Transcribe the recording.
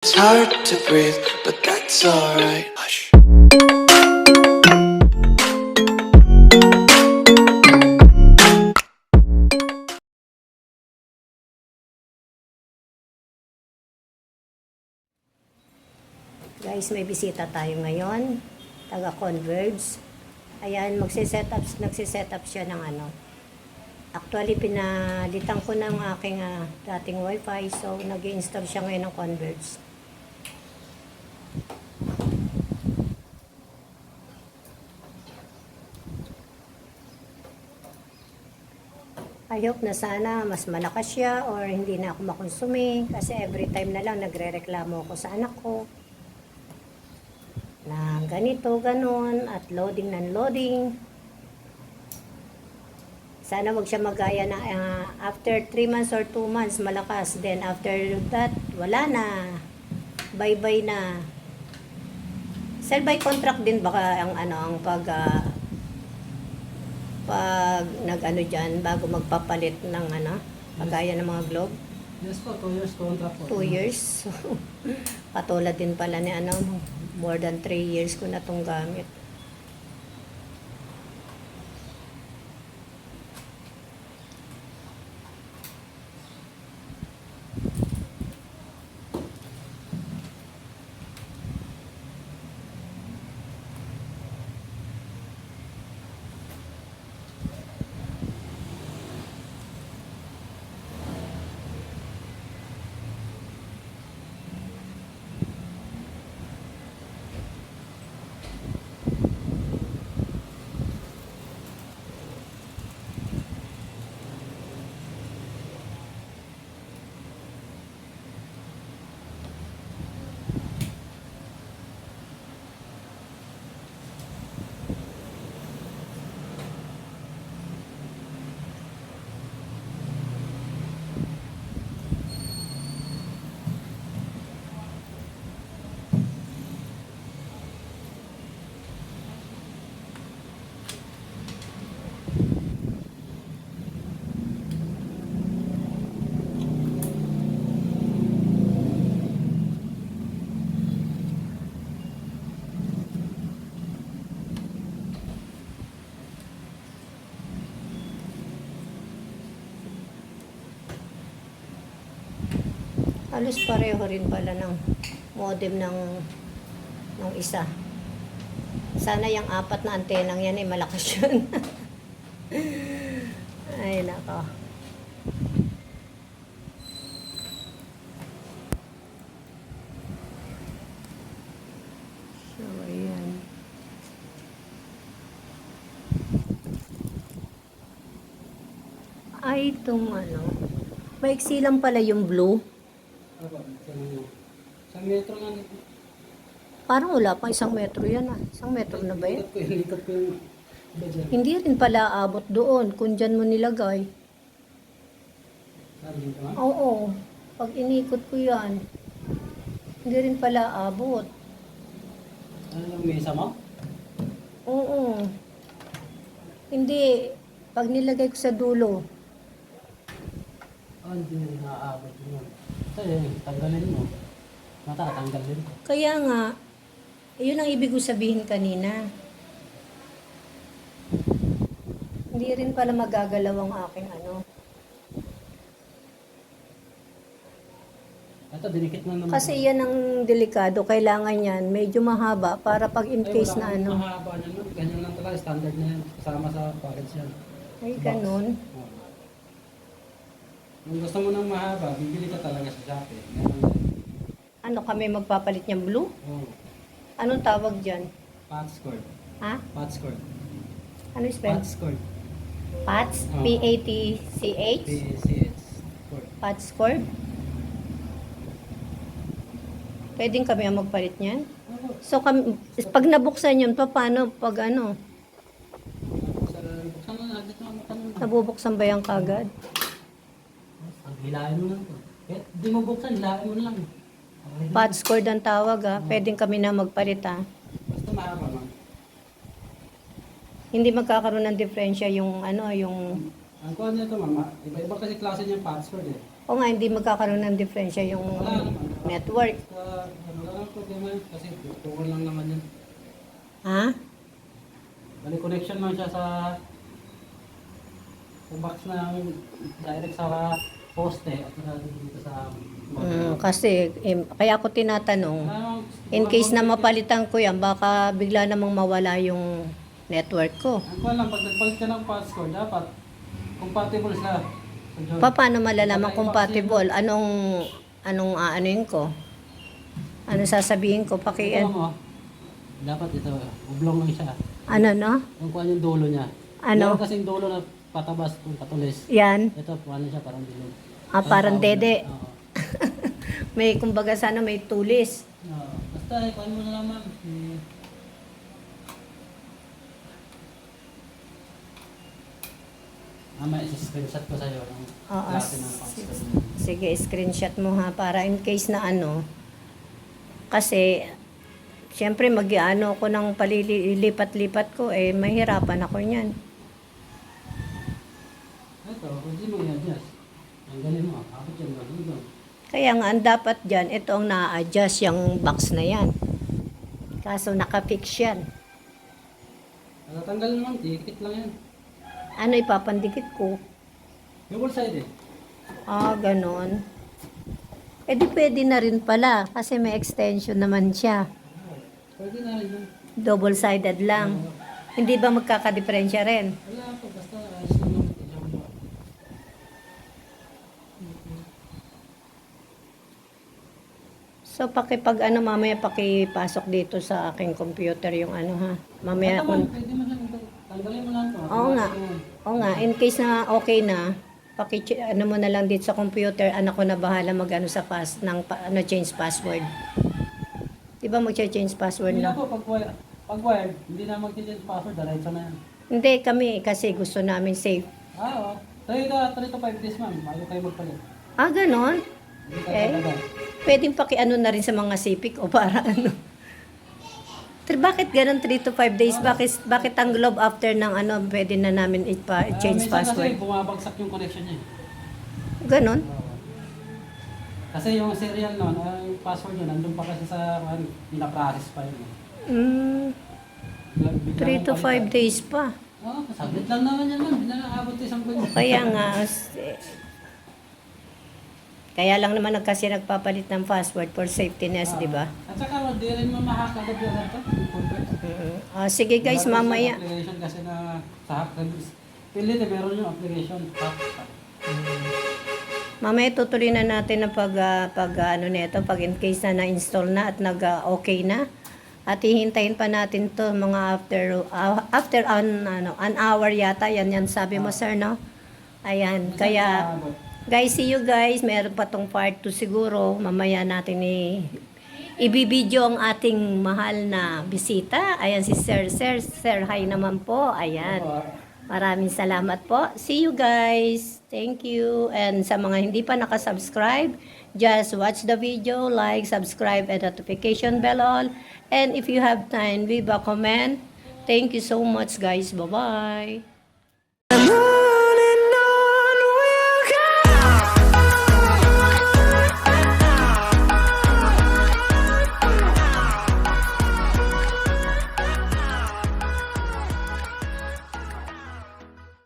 It's hard to breathe, but that's alright. Hush. Guys, may bisita tayo ngayon. Taga Converge. Ayan, nagsiset up siya ng ano. Actually, pinalitan ko ng aking dating wifi. So, nag-i-install siya ngayon ng Converge. I hope na sana mas malakas siya or hindi na ako makonsumi. Kasi every time na lang nagre-reklamo ako sa anak ko na ganito, ganon, at loading ng loading. Sana wag siya magaya na after 3 months or 2 months malakas, then after that wala na, bye bye na. Sell by contract din baka ang ang pag nag-ano dyan bago magpapalit ng pagaya ng mga globe. Yes po, 2 years contract po. 2 years. Katulad din pala ni more than 3 years ko na itong gamit. Halos pareho rin pala ng modem ng isa. Sana yung 4 na antenang yan ay malakas yun. Ay nako. So ayan. Ay itong maiksi lang pala yung blue. Isang metro nga nito. Parang wala pang 1 metro yan 1 metro na ba yan? Likat ko yung iba dyan. Hindi rin pala abot doon kung dyan mo nilagay. Sabi dito nga? Oo. Pag inikot ko yan, hindi rin pala abot. Ano lang, mesa mo? Oo. Hindi. Pag nilagay ko sa dulo. Hindi naaabot yun. Ito yun, tanggalin mo. Matatanggal din. Kaya nga, yun ang ibig ko sabihin kanina. Hindi rin pala magagalaw ang aking Ito, dinikit mo naman. Kasi yan ang delikado. Kailangan yan. Medyo mahaba para pag in case na Ay, mahaba niyan. Ganyan lang talaga. Standard na yan. Kasama sa package yan. Ay, ganun. Oo. Kung gusto mo ng mahaba, bibili ka talaga sa Shopee. Ano kami magpapalit niyang blue? Oo. Anong tawag dyan? Patch cord. Ha? Patch cord. Ano yung spell? Patch cord. PATS? Oo. P-A-T-C-H? PCS cord. PATS cord? Pwedeng kami ang magpalit niyan? Oo. So, pag nabuksan yun, paano? Pag Buksan mo na. Dito mo tanong. nabubuksan ba yan kagad? Hilahin mo lang to. Kahit di mo buksan, hilahin mo lang. PATS cord ang tawag Pwedeng kami na magpalit Basta mahaba man. Hindi magkakaroon ng diferensya yung yung Ang kuha nito mama, iba-iba kasi klase niyang password eh. O nga, hindi magkakaroon ng diferensya yung network. Wala lang problema yun kasi tutukan lang naman yun. Ha? Bali connection man siya sa box na direct sa poste at saka dito sa Kasi, kaya ako tinatanong, in case na mapalitan ko yan, baka bigla namang mawala yung network ko. Ang kuha lang, pag nagpalit ka ng password, dapat compatible sila. sa Joy. Paano malalaman compatible? Anong aanuin ko? Ano sasabihin ko? Ito mo, dapat ito, oblong lang siya. Ano, no? Yung kuha yung dulo niya. Ano? Meron kasing dulo na patabas, kung patulis. Yan. Ito, kuha na siya parang bilog. Parang dede. Oo. May, kumbaga sana may tulis. Oo. Basta, kuha mo na naman. May screenshot ko sa'yo ng Oo, klase ng password. Sige, screenshot mo ha, para in case na ano. Kasi, syempre mag-ano ko ng palilipat-lipat ko, mahirapan ako niyan. Ito, hindi mo i-adjust. Ang galing mo, kapit yan ba? Kaya nga, ang dapat dyan, ito ang na-adjust yung box na yan. Kaso nakafix yan. Natatanggal naman, dikit lang yan. Ano ipapandikit ko? Double sided. Ganon. Di pwede na rin pala, kasi may extension naman siya. Pwede na rin yan. Double-sided lang. Hindi ba magkakadiferensya rin? Wala po, basta ayos lang yung tignan mo. So, mamaya pakipasok dito sa aking computer yung ano ha. Mamaya Naman, kung, pwede mo siyang tanggalin mo lang ito. Oo nga. In case na okay na, ano mo na lang dito sa computer, anak ko na bahala mag-ano sa change password. Di ba mag-change password Hindi na na? po, pag wired, hindi na mag-change password, diretso na yan. Hindi, kami kasi gusto namin safe. Oo. 3 to 5 days ma'am, bago kayo magpalit. Ganon? Hindi kayo talaga. Pwedeng pakiano na rin sa mga sipik o para ano. Bakit ganun 3 to 5 days? Bakit ang globe after ng ano, pwede na namin change Minsan password? kasi bumabagsak yung connection niya. Ganon? Oo. Kasi yung serial nun, yung password yun, nandun pa kasi sa, pinaprocess pa yun. 3 to 5 days pa. Oo, sabit lang naman yan ma'am, hindi na nakabot isang buwan. Kaya nga, kaya lang naman kasi nagpapalit ng password for safetyness, di ba? At saka, di rin mo makakagad yun ito. Sige guys, mamaya. Application kasi na sa hack. Pilit, meron yung application. Hack. Mamaya tutuloy na natin ang pag in case na na-install na at nag-okay na. At hihintayin pa natin to mga after an hour yata. Yan sabi mo sir, no? Ayan, kaya guys, see you guys. Meron pa tong part 2 siguro. Mamaya natin ibibidyo ang ating mahal na bisita. Ayan si Sir, hi naman po. Ayan. Maraming salamat po. See you guys. Thank you. And sa mga hindi pa nakasubscribe, just watch the video, like, subscribe, and notification bell all. And if you have time, leave a comment. Thank you so much guys. Bye-bye.